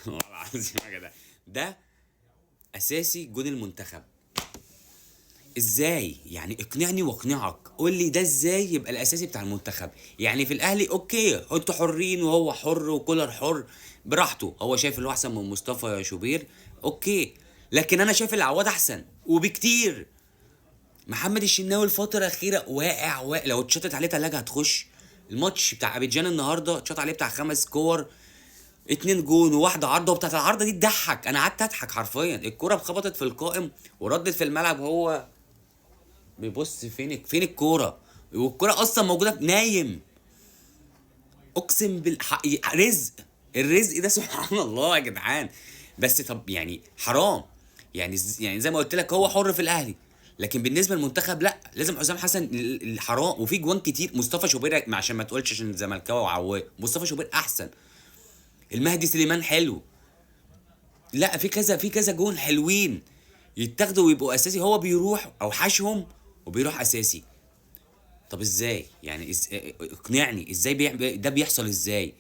والله العظيم يا جدع، ده اساسي جون المنتخب. ازاي يعني؟ اقنعني واقنعك، قول لي ده ازاي يبقى الاساسي بتاع المنتخب؟ يعني في الاهلي اوكي، انتوا حرين وهو حر وكولر حر براحته، هو شايف اللي هو احسن من مصطفى شوبير، اوكي. لكن انا شايف العواد احسن وبكتير. محمد الشناوي الفتره الاخيره واقع، لو اتشطت عليه تلاجه هتخش. الماتش بتاع ابيجان النهارده اتشط عليه بتاع 5 كور، 2 جون وواحده عارضه، وبتاعت العارضه دي تضحك، انا قعدت اضحك حرفيا. الكوره اتخبطت في القائم وردت في الملعب، هو بيبص فين الكوره، والكوره اصلا موجوده نايم. اقسم رزق. الرزق ده سبحان الله يا جدعان. بس طب يعني حرام. يعني زي ما قلت لك هو حر في الاهلي، لكن بالنسبه للمنتخب لا، لازم حسام حسن الحرام. وفي جوان كتير مصطفى شوبير، عشان ما تقولش عشان زملكاوي وعواه، مصطفى شوبير احسن. المهدي سليمان حلو. لا، في كذا جون حلوين يتاخدوا ويبقوا اساسي، هو بيروح اوحشهم وبيروح اساسي. طب ازاي يعني؟ اقنعني ازاي ده بيحصل ازاي؟